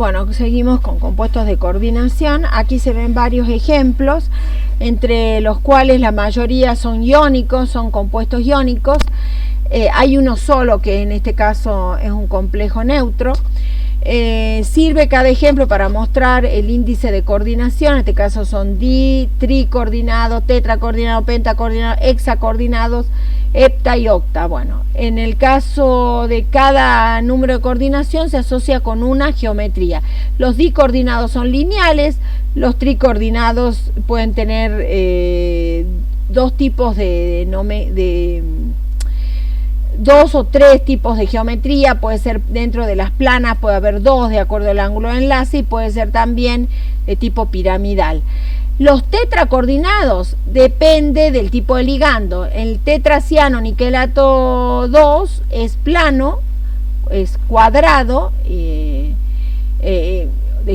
Bueno, seguimos con compuestos de coordinación. Aquí se ven varios ejemplos, entre los cuales la mayoría son iónicos, son compuestos iónicos. Hay uno solo que en este caso es un complejo neutro. Sirve cada ejemplo para mostrar el índice de coordinación. En este caso son tricoordinados, tetracoordinados, pentacoordinados, hexacoordinados, hepta y octa. Bueno, en el caso de cada número de coordinación se asocia con una geometría. Los dicoordinados son lineales, los tricoordinados pueden tener dos tipos dos o tres tipos de geometría. Puede ser dentro de las planas, puede haber dos de acuerdo al ángulo de enlace, y puede ser también de tipo piramidal. Los tetracoordinados depende del tipo de ligando. El tetraciano niquelato 2 es plano, es cuadrado, de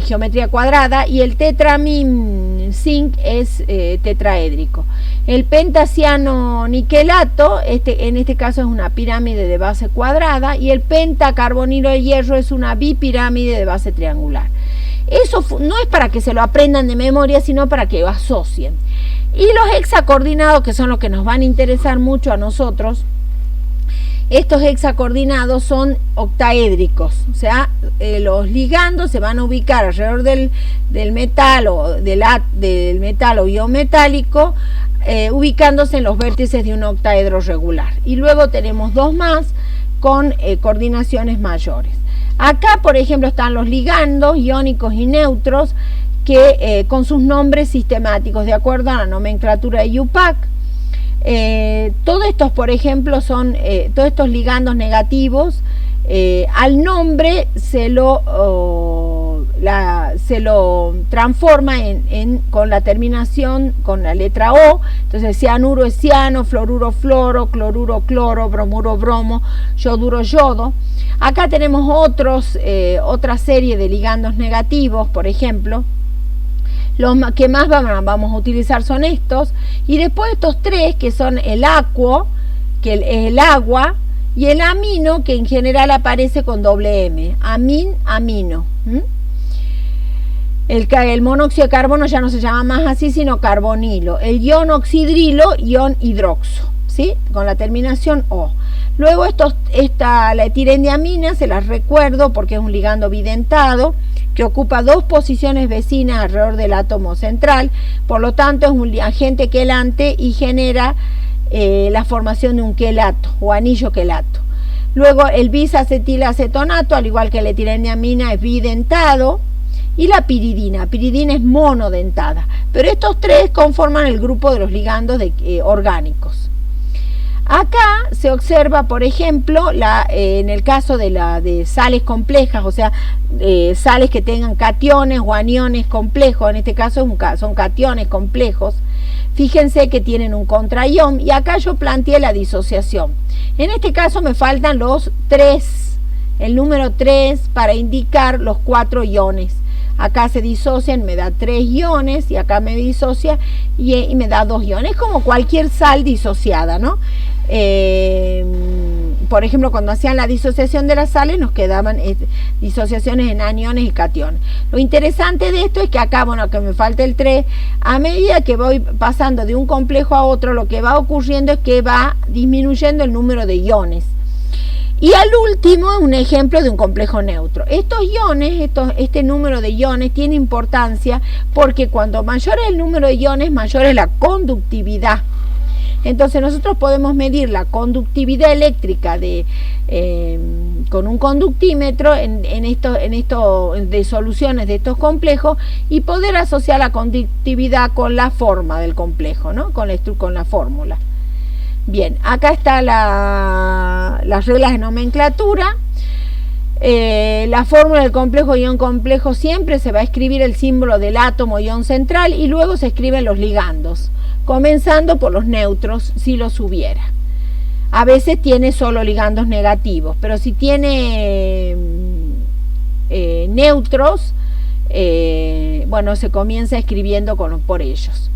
geometría cuadrada, y el tetramin zinc es tetraédrico. El pentaciano niquelato, en este caso es una pirámide de base cuadrada, y el pentacarbonilo de hierro es una bipirámide de base triangular. Eso no es para que se lo aprendan de memoria, sino para que lo asocien. Y los hexacoordinados, que son los que nos van a interesar mucho a nosotros, estos hexacoordinados son octaédricos, o sea, los ligandos se van a ubicar alrededor del metal o del metal o ion metálico, ubicándose en los vértices de un octaedro regular. Y luego tenemos dos más con coordinaciones mayores. Acá, por ejemplo, están los ligandos iónicos y neutros que con sus nombres sistemáticos, de acuerdo a la nomenclatura de IUPAC. Todos estos, por ejemplo, son todos estos ligandos negativos. Al nombre se lo transforma con la terminación con la letra O. Entonces cianuro es ciano, fluoruro fluoro, cloruro cloro, bromuro bromo, yoduro yodo. Acá tenemos otra serie de ligandos negativos, por ejemplo. Los que más vamos a utilizar son estos, y después estos tres, que son el aquo, que es el agua, y el amino, que en general aparece con doble M, amino. El monóxido de carbono ya no se llama más así, sino carbonilo. El ion oxidrilo, ion hidroxo, ¿sí? Con la terminación O. Luego la etilendiamina, se las recuerdo porque es un ligando bidentado, que ocupa dos posiciones vecinas alrededor del átomo central, por lo tanto es un agente quelante y genera la formación de un quelato o anillo quelato. Luego el bisacetilacetonato, al igual que la etilendiamina, es bidentado, y la piridina es monodentada, pero estos tres conforman el grupo de los ligandos orgánicos. Acá se observa, por ejemplo, en el caso de sales complejas, o sea, sales que tengan cationes o aniones complejos, en este caso son cationes complejos. Fíjense que tienen un contraión, y acá yo planteé la disociación. En este caso me faltan los 3, el número 3 para indicar los 4 iones. Acá se disocian, me da 3 iones, y acá me disocia y me da 2 iones. Es como cualquier sal disociada, ¿no? Por ejemplo, cuando hacían la disociación de las sales nos quedaban disociaciones en aniones y cationes. Lo interesante de esto es que acá, bueno, que me falta el 3, a medida que voy pasando de un complejo a otro, lo que va ocurriendo es que va disminuyendo el número de iones. Y al último, un ejemplo de un complejo neutro. Estos iones, este número de iones tiene importancia porque cuando mayor es el número de iones, mayor es la conductividad. Entonces nosotros podemos medir la conductividad eléctrica con un conductímetro de soluciones de estos complejos, y poder asociar la conductividad con la forma del complejo, ¿no? Con la fórmula. Bien, acá está las reglas de nomenclatura. La fórmula del complejo ion complejo siempre se va a escribir el símbolo del átomo ion central, y luego se escriben los ligandos, comenzando por los neutros si los hubiera. A veces tiene solo ligandos negativos, pero si tiene neutros, bueno, se comienza escribiendo por ellos.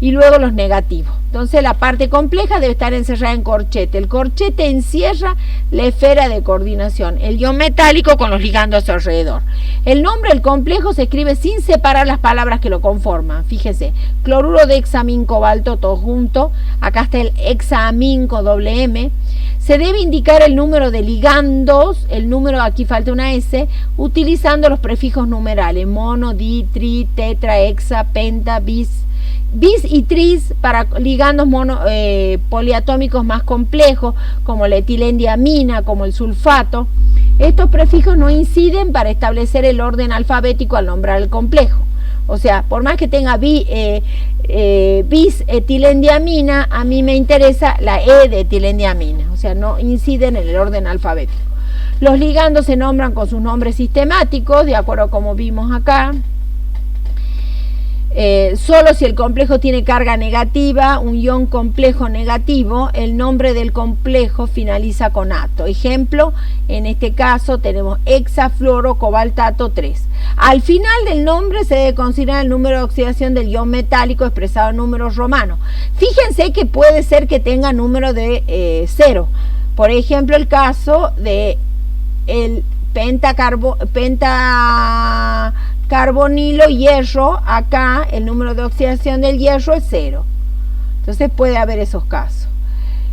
Y luego los negativos. Entonces la parte compleja debe estar encerrada en corchete. El corchete encierra la esfera de coordinación, el ion metálico con los ligandos a su alrededor. El nombre del complejo se escribe sin separar las palabras que lo conforman. Fíjese, cloruro de hexamin cobalto, todo junto. Acá está el hexamin con doble M. Se debe indicar el número de ligandos, el número, aquí falta una S, utilizando los prefijos numerales, mono, di, tri, tetra, hexa, penta, bis y tris para ligandos poliatómicos más complejos, como la etilendiamina, como el sulfato. Estos prefijos no inciden para establecer el orden alfabético al nombrar el complejo. O sea, por más que tenga bis etilendiamina, a mí me interesa la E de etilendiamina. O sea, no inciden en el orden alfabético. Los ligandos se nombran con sus nombres sistemáticos, de acuerdo a como vimos acá. Solo si el complejo tiene carga negativa, un ion complejo negativo, el nombre del complejo finaliza con ato. Ejemplo, en este caso tenemos hexafluorocobaltato 3. Al final del nombre se debe considerar el número de oxidación del ion metálico expresado en números romanos. Fíjense que puede ser que tenga número de 0. Por ejemplo, el caso de el pentacarbonilo hierro, acá el número de oxidación del hierro es 0. Entonces puede haber esos casos.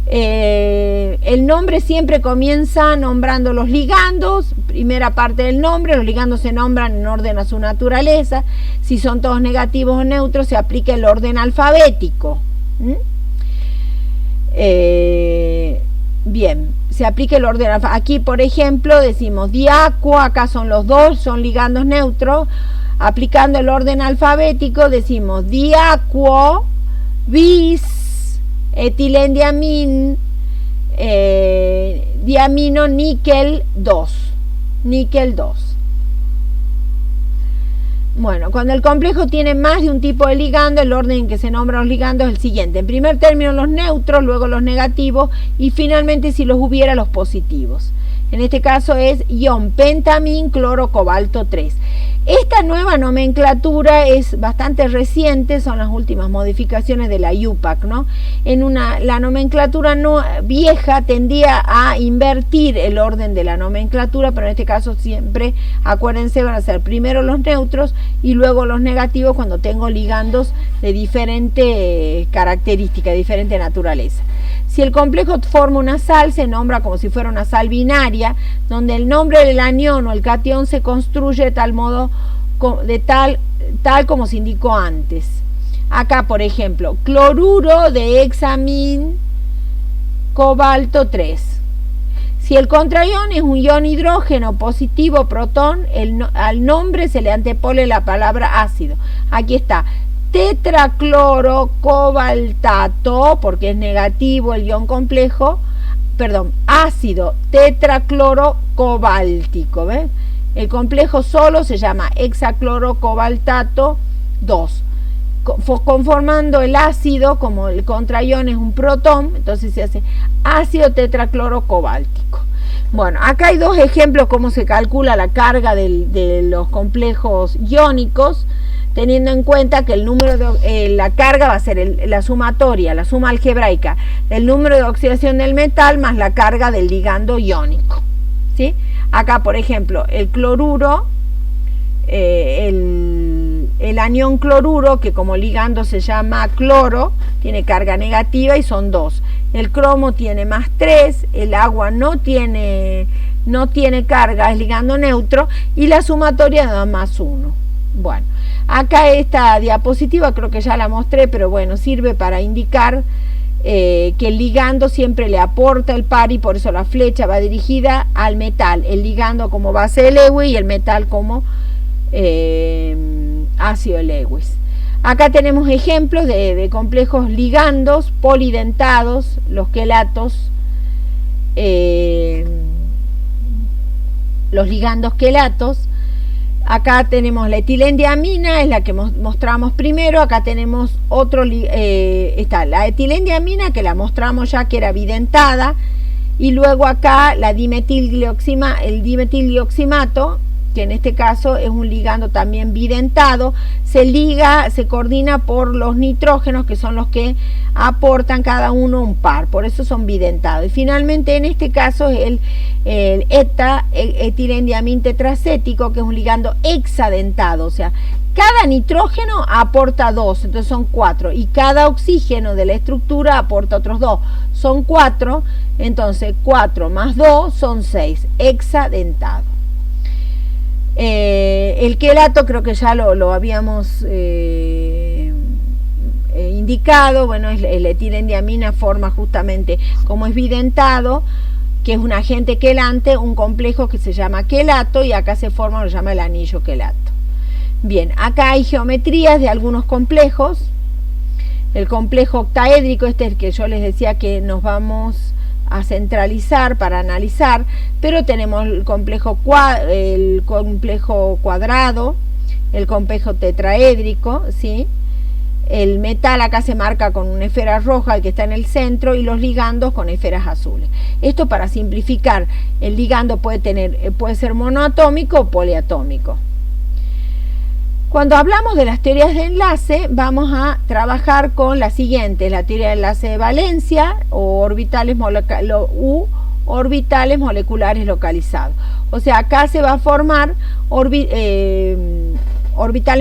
El nombre siempre comienza nombrando los ligandos, primera parte del nombre. Los ligandos se nombran en orden a su naturaleza. Si son todos negativos o neutros, se aplica el orden alfabético. Bien, se aplica el orden alfabético. Aquí, por ejemplo, decimos diacuo, acá son los dos, son ligandos neutros. Aplicando el orden alfabético, decimos diacuo, bis, etilendiamin, diamino, níquel 2. Níquel 2. Bueno, cuando el complejo tiene más de un tipo de ligando, el orden en que se nombran los ligandos es el siguiente. En primer término los neutros, luego los negativos y finalmente, si los hubiera, los positivos. En este caso es ion pentamin cloro cobalto 3. Esta nueva nomenclatura es bastante reciente, son las últimas modificaciones de la IUPAC, ¿no? La nomenclatura vieja tendía a invertir el orden de la nomenclatura, pero en este caso siempre, acuérdense, van a ser primero los neutros y luego los negativos cuando tengo ligandos de diferente característica, de diferente naturaleza. Si el complejo forma una sal, se nombra como si fuera una sal binaria, donde el nombre del anión o el catión se construye de tal modo, tal como se indicó antes. Acá, por ejemplo, cloruro de hexamin cobalto 3. Si el contraión es un ion hidrógeno positivo protón, al nombre se le antepone la palabra ácido. Aquí está. Tetraclorocobaltato, porque es negativo el ion complejo, ácido tetraclorocobáltico, ¿ves? El complejo solo se llama hexaclorocobaltato 2. Conformando el ácido, como el contraión es un protón, entonces se hace ácido tetraclorocobáltico. Bueno, acá hay dos ejemplos cómo se calcula la carga de los complejos iónicos, teniendo en cuenta que el número de la carga va a ser la sumatoria, la suma algebraica, el número de oxidación del metal más la carga del ligando iónico, ¿sí? Acá, por ejemplo, el cloruro, el anión cloruro, que como ligando se llama cloro, tiene carga negativa y son 2. El cromo tiene más 3, el agua no tiene carga, es ligando neutro, y la sumatoria da más 1. Bueno, acá esta diapositiva creo que ya la mostré, pero bueno, sirve para indicar que el ligando siempre le aporta el par y por eso la flecha va dirigida al metal, el ligando como base de Lewis y el metal como ácido de Lewis. Acá tenemos ejemplos de complejos ligandos polidentados, los quelatos, los ligandos quelatos. Acá tenemos la etilendiamina, es la que mostramos primero. Acá tenemos otro, está la etilendiamina, que la mostramos ya, que era bidentada, y luego acá la el dimetilglioximato, que en este caso es un ligando también bidentado, se coordina por los nitrógenos, que son los que aportan cada uno un par, por eso son bidentados. Y finalmente en este caso es el etilendiamín tetracético, que es un ligando hexadentado, o sea, cada nitrógeno aporta 2, entonces son 4, y cada oxígeno de la estructura aporta otros 2, son 4, entonces 4 más 2 son 6, hexadentado. El quelato creo que ya lo habíamos indicado, bueno, el etilendiamina forma justamente, como es bidentado, que es un agente quelante, un complejo que se llama quelato, y acá se forma, lo llama el anillo quelato. Bien, acá hay geometrías de algunos complejos. El complejo octaédrico, este es el que yo les decía que nos vamos a centralizar para analizar, pero tenemos el complejo cuadrado, el complejo tetraédrico, ¿sí? El metal acá se marca con una esfera roja, el que está en el centro, y los ligandos con esferas azules. Esto para simplificar, el ligando puede ser monoatómico o poliatómico. Cuando hablamos de las teorías de enlace, vamos a trabajar con la siguiente, la teoría de enlace de valencia o orbitales moleculares localizados. O sea, acá se va a formar orbitales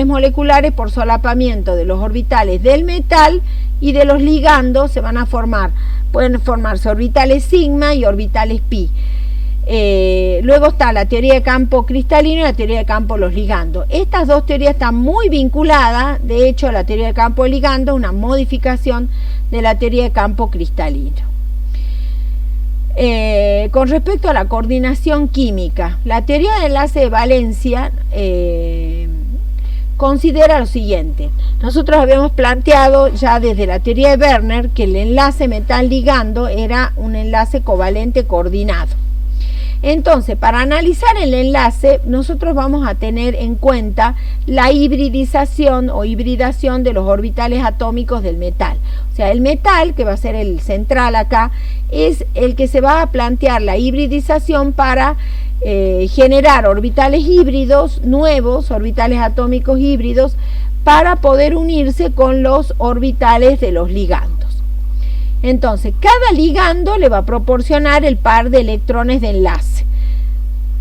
moleculares por solapamiento de los orbitales del metal, y de los ligandos pueden formarse orbitales sigma y orbitales pi. Luego está la teoría de campo cristalino y la teoría de campo de los ligandos. Estas dos teorías están muy vinculadas. De hecho, la teoría de campo de ligando es una modificación de la teoría de campo cristalino. Con respecto a la coordinación química, la teoría de enlace de valencia considera lo siguiente. Nosotros habíamos planteado ya desde la teoría de Werner que el enlace metal-ligando era un enlace covalente coordinado. Entonces, para analizar el enlace, nosotros vamos a tener en cuenta la hibridización o hibridación de los orbitales atómicos del metal. O sea, el metal, que va a ser el central acá, es el que se va a plantear la hibridización para generar orbitales híbridos nuevos, orbitales atómicos híbridos, para poder unirse con los orbitales de los ligandos. Entonces, cada ligando le va a proporcionar el par de electrones de enlace.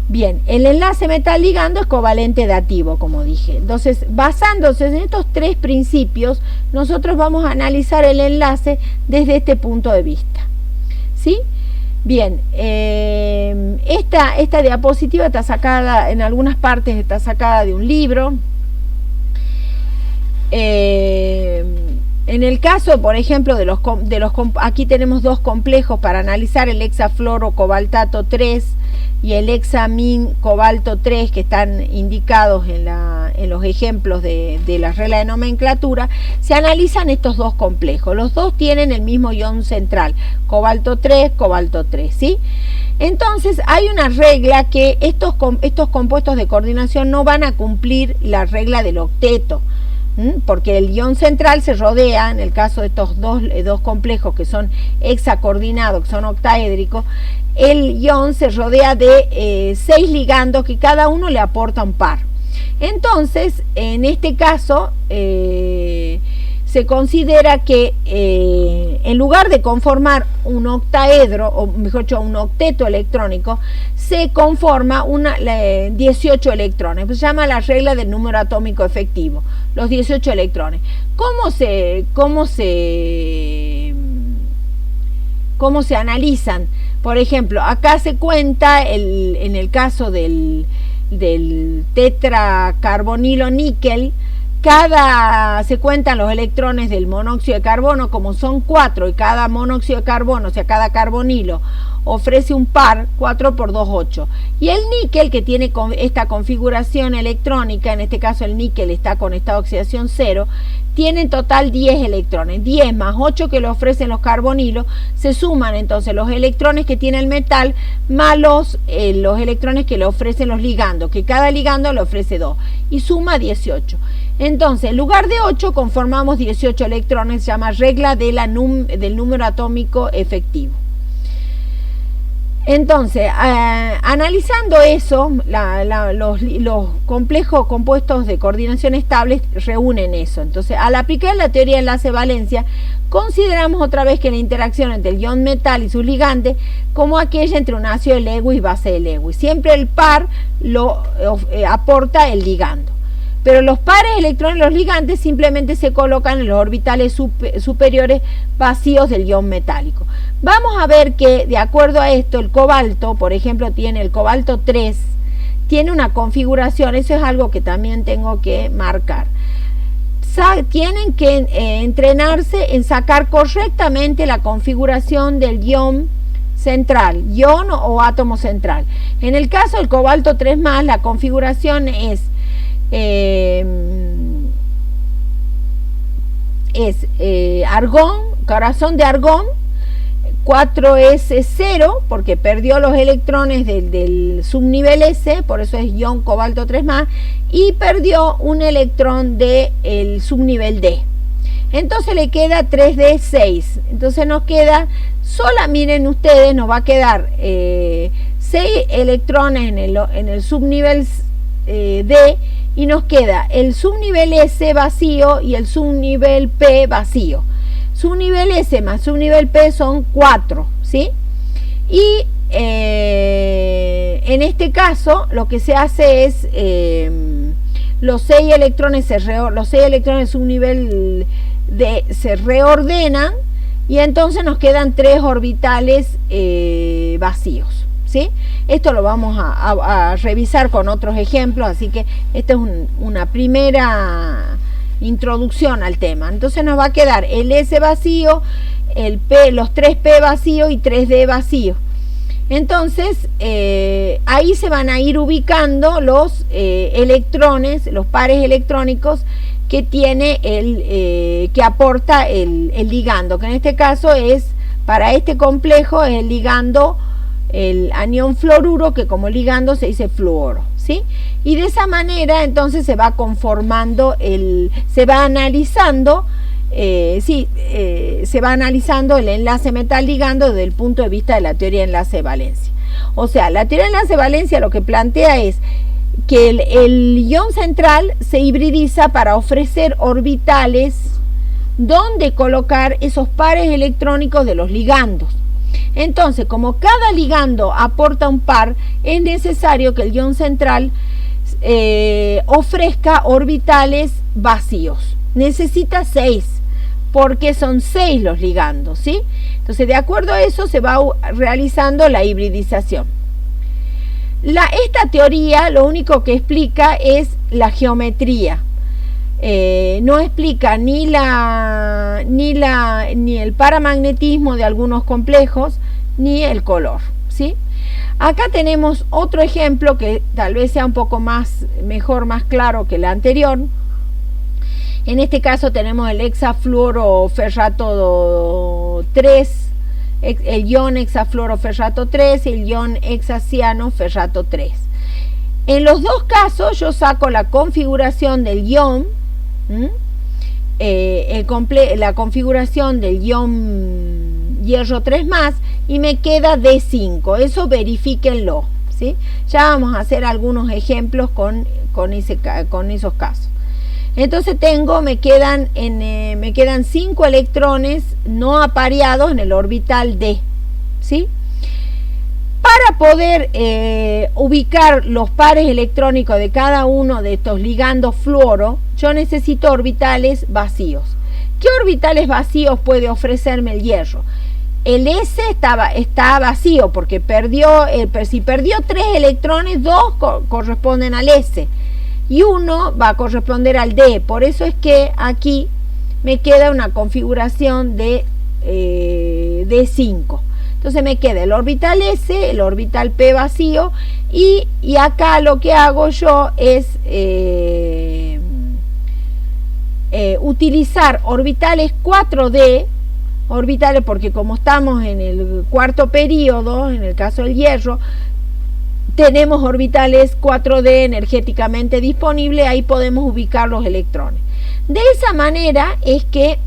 Bien, el enlace metal-ligando es covalente dativo, como dije. Entonces, basándose en estos tres principios, nosotros vamos a analizar el enlace desde este punto de vista. ¿Sí? Bien, esta diapositiva está sacada, en algunas partes está sacada de un libro. En el caso, por ejemplo, aquí tenemos dos complejos para analizar, el hexafluorocobaltato 3 y el hexamin cobalto 3, que están indicados en los ejemplos de la regla de nomenclatura. Se analizan estos dos complejos. Los dos tienen el mismo ion central, cobalto 3, ¿sí? Entonces, hay una regla que estos compuestos de coordinación no van a cumplir la regla del octeto, porque el ion central se rodea, en el caso de estos dos complejos que son hexacoordinados, que son octaédricos, el ion se rodea de 6 ligandos que cada uno le aporta un par. Entonces, en este caso, se considera que en lugar de conformar un octaedro, o mejor dicho, un octeto electrónico, se conforma 18 electrones. Se llama la regla del número atómico efectivo, los 18 electrones. ¿Cómo se analizan? Por ejemplo, acá se cuenta, en el caso del tetracarbonilo níquel, se cuentan los electrones del monóxido de carbono, como son 4, y cada monóxido de carbono, o sea, cada carbonilo, ofrece un par, 4 por 2, 8. Y el níquel, que tiene esta configuración electrónica, en este caso el níquel está con estado de oxidación 0, tiene en total 10 electrones. 10 más 8 que le ofrecen los carbonilos, se suman entonces los electrones que tiene el metal más los electrones que le ofrecen los ligandos, que cada ligando le ofrece 2, y suma 18. Entonces, en lugar de 8 conformamos 18 electrones, se llama regla del número atómico efectivo. Entonces, analizando eso, los complejos compuestos de coordinación estable reúnen eso. Entonces, al aplicar la teoría de enlace-valencia, consideramos otra vez que la interacción entre el ion metal y sus ligandes como aquella entre un ácido de Lewis y base de Lewis. Siempre el par lo aporta el ligando. Pero los pares electrones, los ligandes, simplemente se colocan en los orbitales superiores vacíos del ion metálico. Vamos a ver que, de acuerdo a esto, el cobalto, por ejemplo, tiene el cobalto 3, tiene una configuración, eso es algo que también tengo que marcar. Tienen que entrenarse en sacar correctamente la configuración del ion central, ion o átomo central. En el caso del cobalto 3+, la configuración es argón, corazón de argón, 4s0, porque perdió los electrones del subnivel S, por eso es ion cobalto 3+, y perdió un electrón del subnivel D. Entonces le queda 3d6. Entonces nos queda, miren ustedes, nos va a quedar 6 electrones en el subnivel D, y nos queda el subnivel S vacío y el subnivel P vacío. Subnivel S más subnivel P son 4, ¿sí? Y en este caso lo que se hace es los 6 electrones subnivel D se reordenan, y entonces nos quedan 3 orbitales vacíos, ¿sí? Esto lo vamos a revisar con otros ejemplos, así que esta es una primera introducción al tema. Entonces nos va a quedar el S vacío, el P, los 3P vacíos y 3D vacíos. Entonces ahí se van a ir ubicando los electrones, los pares electrónicos que tiene que aporta el ligando, que en este caso es, para este complejo, es el ligando, el anión fluoruro, que como ligando se dice fluoro, ¿sí? Y de esa manera entonces se va conformando, se va analizando el enlace metal-ligando desde el punto de vista de la teoría de enlace-valencia. O sea, la teoría de enlace-valencia lo que plantea es que el ion central se hibridiza para ofrecer orbitales donde colocar esos pares electrónicos de los ligandos. Entonces, como cada ligando aporta un par, es necesario que el ion central ofrezca orbitales vacíos. Necesita 6, porque son 6 los ligandos, ¿sí? Entonces, de acuerdo a eso, se va realizando la hibridización. Esta teoría lo único que explica es la geometría. No explica ni el paramagnetismo de algunos complejos, ni el color, ¿sí? Acá tenemos otro ejemplo que tal vez sea un poco más claro que el anterior. En este caso tenemos el hexafluoroferrato 3, el ion hexafluoroferrato 3 y el ion hexacianoferrato 3. En los dos casos yo saco la configuración del ion, la configuración del ion hierro 3+, y me queda D5. Eso verifíquenlo, ¿sí? Ya vamos a hacer algunos ejemplos con esos casos. Entonces me quedan 5 electrones no apareados en el orbital D, ¿sí? Para poder ubicar los pares electrónicos de cada uno de estos ligandos fluoro, yo necesito orbitales vacíos. ¿Qué orbitales vacíos puede ofrecerme el hierro? El S está vacío porque si perdió 3 electrones, 2 corresponden al S y 1 va a corresponder al D. Por eso es que aquí me queda una configuración de D5. Entonces me queda el orbital S, el orbital P vacío, y acá lo que hago yo es utilizar orbitales 4D, porque como estamos en el cuarto período, en el caso del hierro, tenemos orbitales 4D energéticamente disponibles, ahí podemos ubicar los electrones. De esa manera es que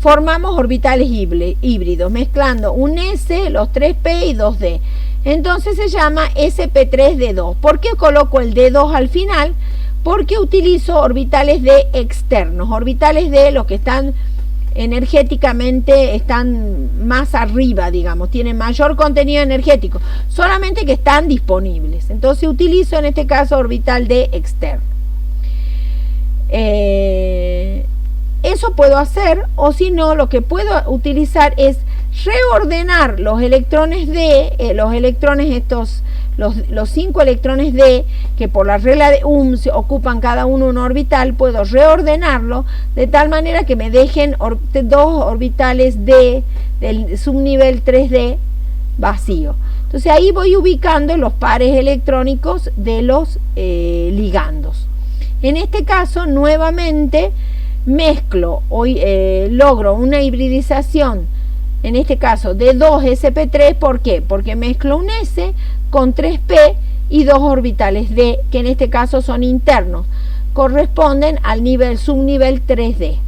formamos orbitales híbridos, mezclando un S, los 3P y 2D. Entonces se llama sp3d2. ¿Por qué coloco el d2 al final? Porque utilizo orbitales d externos, orbitales d los que están energéticamente, están más arriba, digamos, tienen mayor contenido energético, solamente que están disponibles. Entonces utilizo en este caso orbital d externo. Eso puedo hacer, o si no, lo que puedo utilizar es reordenar los electrones D, los 5 electrones D, que por la regla de se ocupan cada uno un orbital, puedo reordenarlo de tal manera que me dejen dos orbitales D del subnivel 3D vacío. Entonces ahí voy ubicando los pares electrónicos de los ligandos. En este caso, nuevamente, mezclo, logro una hibridización, en este caso de 2sp3, ¿por qué? Porque mezclo un S con 3p y dos orbitales D, que en este caso son internos, corresponden al subnivel 3D.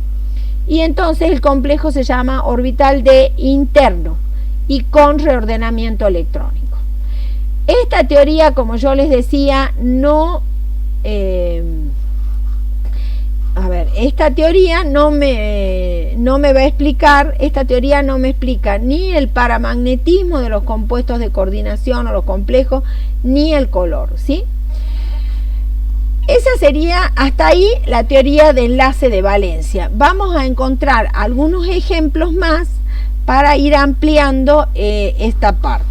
Y entonces el complejo se llama orbital D interno y con reordenamiento electrónico. Esta teoría, como yo les decía, esta teoría no me va a explicar, esta teoría no me explica ni el paramagnetismo de los compuestos de coordinación o los complejos, ni el color, ¿sí? Esa sería hasta ahí la teoría de enlace de valencia. Vamos a encontrar algunos ejemplos más para ir ampliando esta parte.